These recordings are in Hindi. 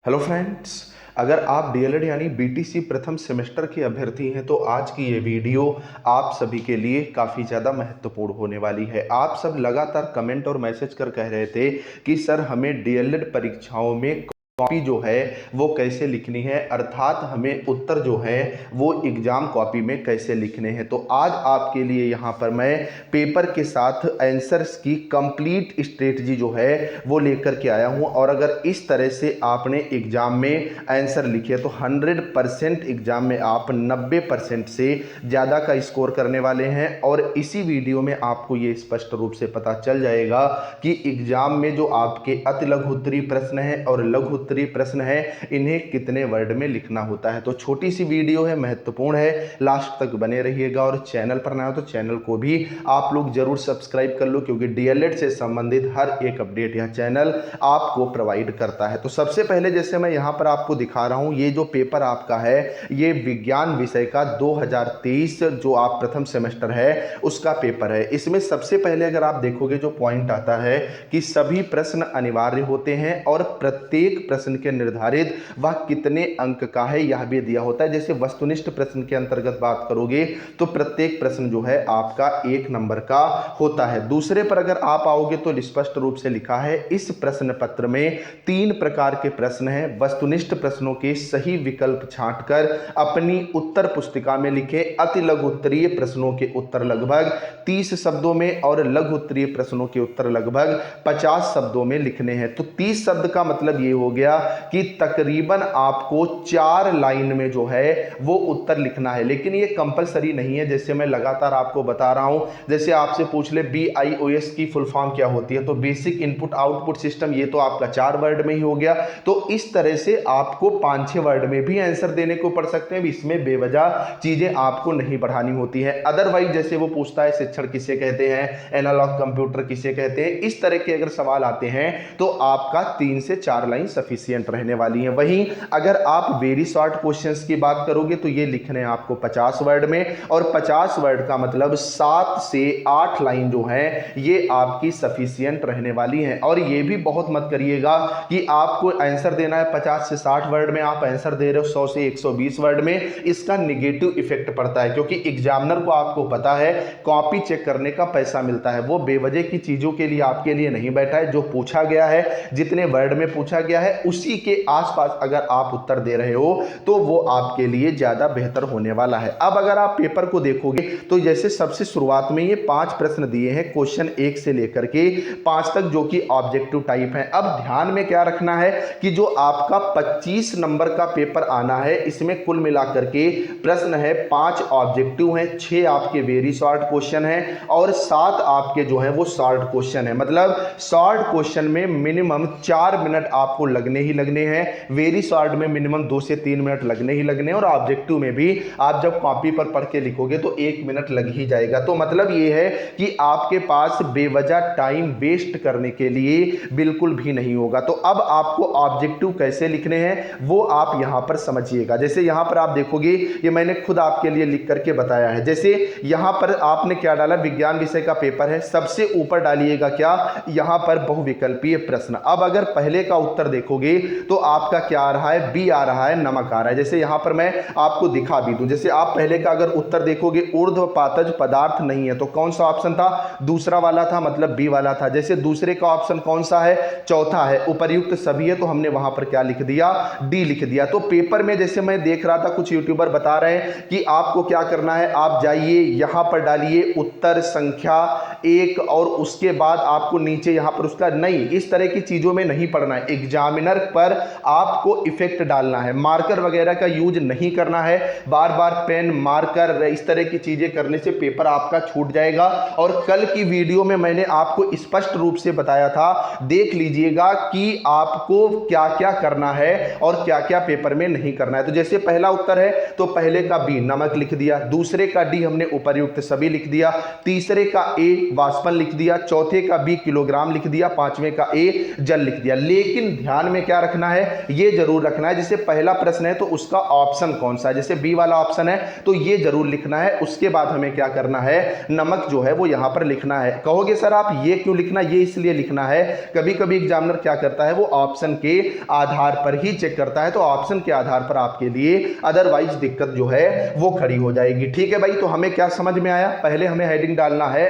हेलो फ्रेंड्स, अगर आप डीएलएड यानी बीटीसी प्रथम सेमेस्टर के अभ्यर्थी हैं तो आज की ये वीडियो आप सभी के लिए काफ़ी ज़्यादा महत्वपूर्ण होने वाली है। आप सब लगातार कमेंट और मैसेज कर कह रहे थे कि सर हमें डीएलएड परीक्षाओं में कॉपी जो है वो कैसे लिखनी है, अर्थात हमें उत्तर जो है वो एग्जाम कॉपी में कैसे लिखने हैं। तो आज आपके लिए यहाँ पर मैं पेपर के साथ आंसर्स की कंप्लीट स्ट्रेटजी जो है वो लेकर के आया हूँ। और अगर इस तरह से आपने एग्जाम में आंसर लिखे तो 100% एग्जाम में आप 90% से ज़्यादा का स्कोर करने वाले हैं। और इसी वीडियो में आपको ये स्पष्ट रूप से पता चल जाएगा कि एग्जाम में जो आपके अति लघु उत्तरीय प्रश्न है और लघु उत्तरीय प्रश्न है इन्हें कितने वर्ड में लिखना होता है। तो छोटी सी वीडियो है, महत्वपूर्ण है, लास्ट तक बने रहिएगा। और चैनल पर नया हो तो चैनल को भी आप लोग जरूर सब्सक्राइब कर लो, क्योंकि डीएलएड से संबंधित हर एक अपडेट यह चैनल आपको प्रोवाइड करता है। तो सबसे पहले जैसे मैं यहाँ पर आपको दिखा रहा हूँ, ये जो पेपर आपका है ये विज्ञान विषय का 2023 जो आप प्रथम सेमेस्टर है उसका पेपर है। इसमें सबसे पहले अगर आप देखोगे जो पॉइंट आता है कि सभी प्रश्न अनिवार्य होते हैं और प्रत्येक प्रश्न के निर्धारित वह कितने अंक का है यह भी दिया होता है। जैसे वस्तुनिष्ठ प्रश्न के अंतर्गत बात करोगे तो प्रत्येक प्रश्न जो है आपका 1 नंबर का होता है। दूसरे पर अगर आप आओगे तो स्पष्ट रूप से लिखा है इस प्रश्न पत्र में 3 प्रकार के प्रश्न हैं। वस्तुनिष्ठ प्रश्नों के सही विकल्प छांटकर अपनी उत्तर पुस्तिका में लिखे। अति लघु उत्तरीय प्रश्नों के उत्तर लगभग 30 शब्दों में और लघु उत्तरीय प्रश्नों के उत्तर लगभग 50 शब्दों में लिखने हैं। तो 30 शब्द का मतलब ये हो गया कि तकरीबन आपको 4 लाइन में जो है वो उत्तर लिखना है। लेकिन ये कंपलसरी नहीं है, जैसे मैं लगातार आपको बता रहा हूं। जैसे आपसे पूछ ले BIOS की फुल फॉर्म क्या होती है, तो बेसिक इनपुट आउटपुट सिस्टम, ये तो आपका 4 वर्ड में ही हो गया। तो इस तरह से आपको 5-6 वर्ड में भी आंसर देने को पड़ सकते हैं। इसमें बेवजह चीजें आपको नहीं बढ़ानी होती है। अदरवाइज जैसे वो पूछता है शिक्षण किसे कहते हैं, एनालॉग कंप्यूटर किसे कहते हैं, इस तरह के अगर सवाल आते हैं तो आपका 3 से 4 लाइन सफिशिएंट रहने वाली है। वहीं अगर आप वेरी शॉर्ट क्वेश्चंस की बात करोगे तो ये लिखने हैं आपको 50 वर्ड में, और 50 वर्ड का मतलब 7 से 8 लाइन जो है ये आपकी सफिशिएंट रहने वाली है। और ये भी बहुत मत करिएगा कि आपको आंसर देना है 50 से 60 वर्ड में, आप आंसर दे रहे हो 100 से 120 वर्ड में। इसका निगेटिव इफेक्ट पड़ता है, क्योंकि एग्जामिनर को आपको पता है कॉपी चेक करने का पैसा मिलता है, वो बेवजह की चीजों के लिए आपके लिए नहीं बैठा है। जो पूछा गया है, जितने वर्ड में पूछा गया है उसी के आसपास अगर आप उत्तर दे रहे हो तो वो आपके लिए ज्यादा बेहतर होने वाला है। अब अगर आप पेपर को देखोगे तो जैसे सबसे शुरुआत में ये 5 प्रश्न दिए हैं, क्वेश्चन 1 से लेकर के 5 तक, जो कि ऑब्जेक्टिव टाइप है। अब ध्यान में क्या रखना है कि जो आपका 25 नंबर का पेपर आना है इसमें कुल मिलाकर के प्रश्न है 5 ऑब्जेक्टिव हैं, 6 आपके वेरी शॉर्ट क्वेश्चन हैं और 7 आपके जो है वो शॉर्ट क्वेश्चन है। मतलब शॉर्ट क्वेश्चन में मिनिमम 4 मिनट आपको लगने ही लगने हैं, वेरी शॉर्ट में मिनिमम 2 से 3 मिनट लगने ही लगने हैं, और ऑब्जेक्टिव में भी आप जब कॉपी पर पढ़ के लिखोगे तो 1 मिनट लग ही जाएगा। तो मतलब ये है कि आपके पास बेवजह टाइम वेस्ट करने के लिए बिल्कुल भी नहीं होगा। तो अब आपको ऑब्जेक्टिव कैसे लिखने हैं वो आप यहां पर समझिएगा। जैसे यहां पर आप देखोगे, ये मैंने खुद आपके लिए लिख करके बताया है। जैसे यहां पर आपने क्या डाला, विज्ञान विषय का पेपर है, सबसे ऊपर डालिएगा क्या, यहां पर बहुविकल्पीय प्रश्न। अब अगर पहले का उत्तर देखोगे तो आपका क्या आ रहा है, बी आ रहा है, नमक आ रहा है। जैसे यहां पर मैं आपको दिखा भी दूं, जैसे आप पहले का अगर उत्तर देखोगे ऊर्ध्वपातज पदार्थ नहीं है, तो कौन सा ऑप्शन था, दूसरा वाला था, मतलब बी वाला था। जैसे दूसरे का ऑप्शन कौन सा है, चौथा है, उपर्युक्त सभी है, तो हमने वहां पर क्या लिख दिया, डी लिख दिया। तो पेपर में जैसे मैं देख रहा था कुछ यूट्यूबर बता रहे हैं कि आपको क्या करना है, आप जाइए यहां पर डालिए उत्तर संख्या 1 और उसके बाद आपको नीचे यहां पर उसका, नहीं, इस तरह की चीजों में नहीं पढ़ना है। एग्जामिनर पर आपको इफेक्ट डालना है, मार्कर वगैरह का यूज नहीं करना है। बार बार पेन मार्कर इस तरह की चीजें करने से पेपर आपका छूट जाएगा। और कल की वीडियो में मैंने आपको स्पष्ट रूप से बताया था, देख लीजिएगा कि आपको क्या क्या करना है और क्या क्या पेपर में नहीं करना है। तो जैसे पहला उत्तर है तो पहले का बी नमक लिख दिया, दूसरे का डी हमने उपर्युक्त सभी लिख दिया, तीसरे का ए वाष्पन लिख दिया, चौथे का बी किलोग्राम लिख दिया, पांचवें का ए जल लिख दिया। लेकिन ध्यान में क्या रखना है, ये जरूर रखना है, जैसे पहला प्रश्न है तो उसका ऑप्शन कौन सा है, जैसे बी वाला ऑप्शन है तो ये जरूर लिखना है। उसके बाद हमें क्या करना है, नमक जो है वो यहां पर लिखना है। कहोगे सर आप ये क्यों लिखना, ये इसलिए लिखना है, कभी कभी एग्जामिनर क्या करता है, वो ऑप्शन के आधार पर ही चेक करता है, तो ऑप्शन के आधार पर आपके लिए अदरवाइज दिक्कत जो है वो खड़ी हो जाएगी। ठीक है भाई, तो हमें क्या समझ में आया, पहले हमें हेडिंग डालना है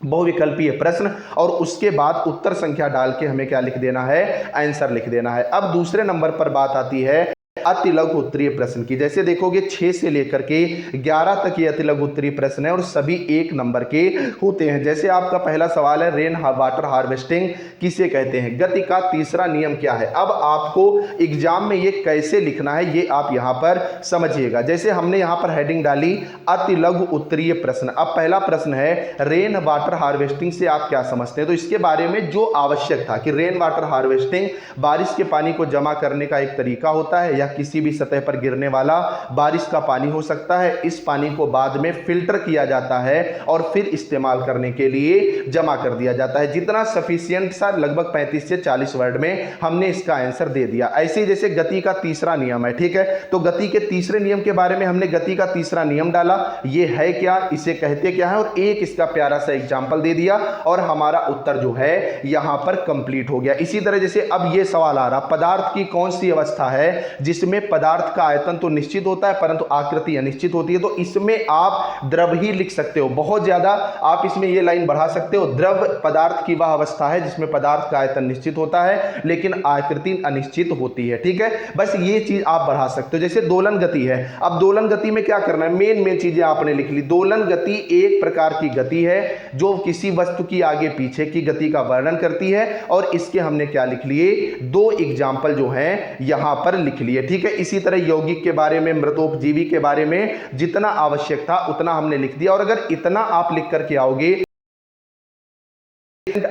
बहुविकल्पीय प्रश्न और उसके बाद उत्तर संख्या डाल के हमें क्या लिख देना है, आंसर लिख देना है। अब दूसरे नंबर पर बात आती है अति लघु उत्तरीय प्रश्न की। जैसे देखोगे 6 से लेकर के 11 तक ये अति लघु उत्तरीय प्रश्न है और सभी 1 नंबर के होते हैं। जैसे आपका पहला सवाल है, रेन वाटर हार्वेस्टिंग किसे कहते हैं, गति का तीसरा नियम क्या है। अब आपको एग्जाम में ये कैसे लिखना है ये आप यहां पर समझिएगा। जैसे हमने यहां पर हेडिंग डाली अति लघु उत्तरीय प्रश्न। अब पहला प्रश्न है रेन वाटर हार्वेस्टिंग से आप क्या समझते हैं, तो इसके बारे में जो आवश्यक था कि रेन वाटर हार्वेस्टिंग बारिश के पानी को जमा करने का एक तरीका होता है, या किसी भी सतह पर गिरने वाला बारिश का पानी हो सकता है। इस पानी को बाद में फिल्टर किया जाता है और फिर इस्तेमाल करने के लिए जमा कर दिया जाता है। जितना सफिशिएंट सा, लगभग 35 से 40 वर्ड में हमने इसका आंसर दे दिया। ऐसे ही जैसे गति का तीसरा नियम है, ठीक है, तो गति के तीसरे नियम के बारे में हमने गति का तीसरा नियम डाला, ये है क्या, इसे कहते क्या है, और एक इसका प्यारा सा एग्जांपल दे दिया और हमारा उत्तर जो है यहां पर कंप्लीट हो गया। इसी तरह जैसे अब ये सवाल आ रहा, पदार्थ की कौन सी अवस्था है जिसमें पदार्थ का आयतन तो निश्चित होता है परंतु आकृति अनिश्चित होती है, तो इसमें आप द्रव ही लिख सकते हो। बहुत ज्यादा आप इसमें ये लाइन बढ़ा सकते हो, द्रव पदार्थ की वह अवस्था है जिसमें पदार्थ का आयतन निश्चित होता है लेकिन आकृति अनिश्चित होती है। ठीक है, बस ये चीज आप बढ़ा सकते हो। जैसे दोलन गति है, अब दोलन गति में क्या करना है, मेन चीजें आपने लिख ली। दोलन गति एक प्रकार की गति है जो किसी वस्तु की आगे पीछे की गति का वर्णन करती है, और इसके हमने क्या लिख लिए, 2 एग्जाम्पल जो हैं यहां पर लिख लिए। ठीक है, इसी तरह यौगिक के बारे में, मृतोपजीवी के बारे में जितना आवश्यक था उतना हमने लिख दिया। और अगर इतना आप लिख करके आओगे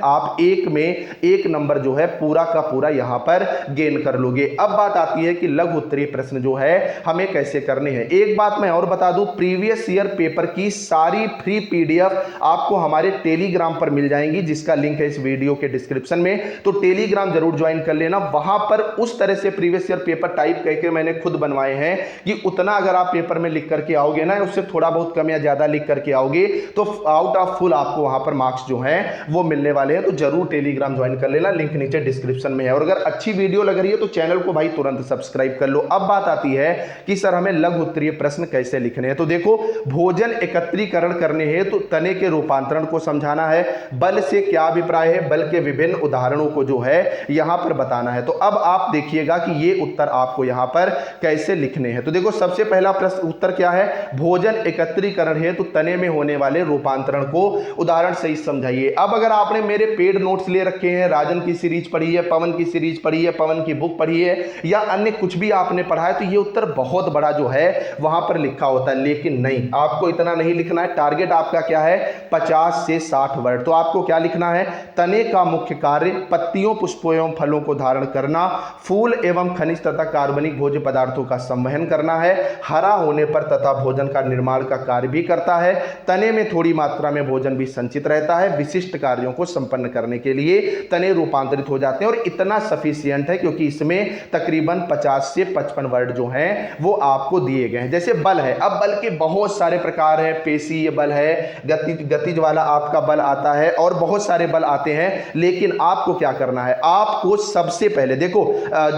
आप एक में 1 नंबर जो है पूरा का पूरा यहां पर गेन कर लोगे। अब बात आती है कि लघु उत्तरीय प्रश्न जो है हमें कैसे करने हैं। एक बात मैं और बता दूं, प्रीवियस ईयर पेपर की सारी फ्री पीडीएफ आपको हमारे टेलीग्राम पर मिल जाएंगी, जिसका लिंक है इस वीडियो के डिस्क्रिप्शन में, तो टेलीग्राम जरूर ज्वाइन कर लेना। वहां पर उस तरह से प्रीवियस ईयर पेपर टाइप करके मैंने खुद बनवाए हैं कि उतना अगर आप पेपर में लिख करके आओगे ना, उससे थोड़ा बहुत कम या ज्यादा लिख करके आओगे तो आउट ऑफ फुल आपको वहां पर मार्क्स जो है वो मिलने वाले हैं। तो जरूर टेलीग्राम ज्वाइन कर लेना, लिंक नीचे डिस्क्रिप्शन में है। और अगर अच्छी वीडियो लग रही है तो चैनल को भाई तुरंत सब्सक्राइब कर लो। अब बात आती है कि सर हमें लघु उत्तरीय प्रश्न कैसे लिखने हैं। तो देखो, भोजन एकत्रीकरण करने हैं तो तने के रूपांतरण को समझाना है। बल से क्या अभिप्राय है, बल के विभिन्न उदाहरणों को जो है यहां पर बताना है। तो अब आप देखिएगा कि ये उत्तर आपको यहां पर कैसे लिखने हैं। तो देखो, सबसे पहला प्रश्न उत्तर क्या है, भोजन एकत्रीकरण है तो तने में होने वाले रूपांतरण को उदाहरण सही समझाइए। अब अगर आपने मेरे पेड नोट्स ले रखे हैं, राजन की सीरीज पढ़ी है, पवन की सीरीज पढ़ी है, पवन की बुक पढ़ी है, या अन्य कुछ भी आपने पढ़ा है, तो ये उत्तर बहुत बड़ा जो है वहां पर लिखा होता है। लेकिन नहीं, आपको इतना नहीं लिखना है। टारगेट आपका क्या है, 50 से 60 वर्ड। तो आपको क्या लिखना है, तने का मुख्य कार्य पत्तियों, पुष्पों एवं फलों को धारण करना, फूल एवं खनिज तथा कार्बनिक भोज्य पदार्थों का संवहन करना है, हरा होने पर तथा भोजन का निर्माण का कार्य भी करता है, तने में थोड़ी मात्रा में भोजन भी संचित रहता है, विशिष्ट कार्यों को संपन्न करने के लिए तने रूपांतरित हो जाते हैं। और इतना सफिशिएंट है क्योंकि इसमें तकरीबन 50 से 55 वर्ड जो हैं वो आपको दिए गए हैं। जैसे बल है, अब बल के बहुत सारे प्रकार हैं, पेशीय बल है, गतिज वाला आपका बल आता है, और बहुत सारे बल आते हैं। लेकिन आपको क्या करना है, आपको सबसे पहले देखो,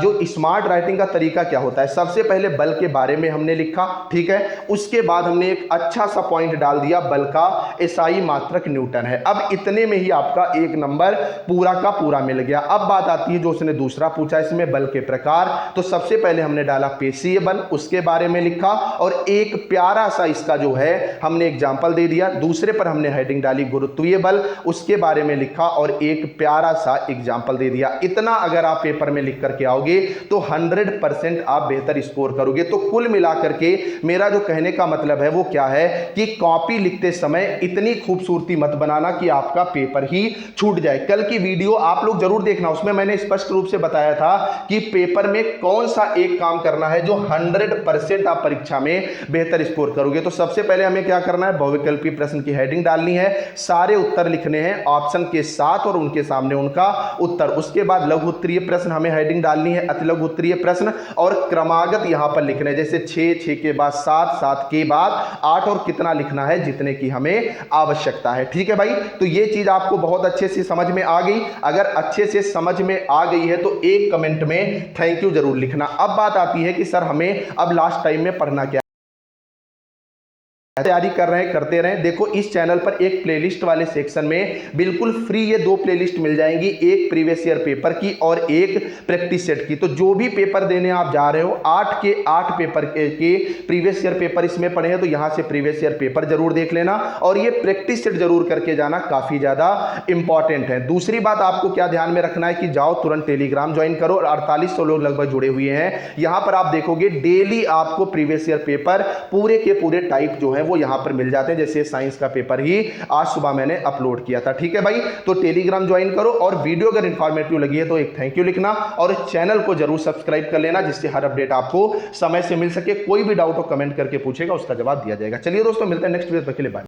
जो स्मार्ट राइटिंग का तरीका क्या होता है, सबसे पहले बल के बारे में हमने लिखा, ठीक है, उसके बाद हमने एक अच्छा सा पॉइंट डाल दिया, बल का एसआई मात्रक न्यूटन है। अब इतने में ही आपका 1 नंबर पूरा का पूरा मिल गया। अब बात आती है जो उसने दूसरा पूछा, इसमें बल के प्रकार, तो सबसे पहले हमने डाला पेशीय बल, उसके बारे में लिखा, और एक प्यारा सा इसका जो है हमने एग्जांपल दे दिया। दूसरे पर हमने हेडिंग डाली गुरुत्वीय बल, उसके बारे में लिखा और एक प्यारा सा एग्जांपल दे दिया। इतना अगर आप पेपर में लिख करके आओगे तो 100% आप बेहतर स्कोर करोगे। तो कुल मिलाकर के मेरा जो कहने का मतलब है वो क्या है कि कॉपी लिखते समय इतनी खूबसूरती मत बनाना कि आपका पेपर ही छूट जाए। कल की वीडियो आप लोग जरूर देखना, उसमें मैंने स्पष्ट रूप से बताया था कि पेपर में कौन सा एक काम करना है जो 100% आप परीक्षा में बेहतर स्कोर करोगे। तो सबसे पहले हमें क्या करना है, बहुविकल्पी प्रश्न की हेडिंग डालनी है, सारे उत्तर लिखने हैं ऑप्शन के साथ और उनके सामने उनका उत्तर। उसके बाद लघु उत्तरीय प्रश्न हमें हेडिंग डालनी है, अति लघु उत्तरीय प्रश्न, और क्रमागत यहां पर लिखने, जैसे 6 के बाद 7 के बाद 8 और कितना लिखना है जितने की हमें आवश्यकता है। ठीक है भाई, तो ये चीज आपको बहुत अच्छे से समझ में आ गई। अगर अच्छे से समझ में आ गई है तो एक कमेंट में थैंक यू जरूर लिखना। अब बात आती है कि सर हमें अब लास्ट टाइम में पढ़ना क्या, तैयारी कर रहे हैं, करते रहें। देखो इस चैनल पर एक प्लेलिस्ट वाले सेक्शन में बिल्कुल फ्री ये 2 प्लेलिस्ट मिल जाएंगी, एक प्रीवियस ईयर पेपर की और एक प्रैक्टिस सेट की। तो जो भी पेपर देने आप जा रहे हो, 8 के 8 पेपर के प्रीवियस ईयर पेपर इसमें पढ़े हैं, तो यहां से प्रीवियस ईयर पेपर जरूर देख लेना और ये प्रैक्टिस सेट जरूर करके जाना, काफी ज्यादा इंपॉर्टेंट है। दूसरी बात आपको क्या ध्यान में रखना है कि जाओ तुरंत टेलीग्राम ज्वाइन करो, 4800 लोग लगभग जुड़े हुए हैं। यहां पर आप देखोगे डेली आपको प्रीवियस ईयर पेपर पूरे के पूरे टाइप जो है वो यहां पर मिल जाते हैं। जैसे साइंस का पेपर ही आज सुबह मैंने अपलोड किया था। ठीक है भाई, तो टेलीग्राम ज्वाइन करो और वीडियो अगर इंफॉर्मेटिव लगी है तो एक थैंक यू लिखना और चैनल को जरूर सब्सक्राइब कर लेना, जिससे हर अपडेट आपको समय से मिल सके। कोई भी डाउट हो कमेंट करके पूछेगा, उसका जवाब दिया जाएगा। चलिए दोस्तों, मिलते हैं नेक्स्ट वीडियो, तक के लिए बाय।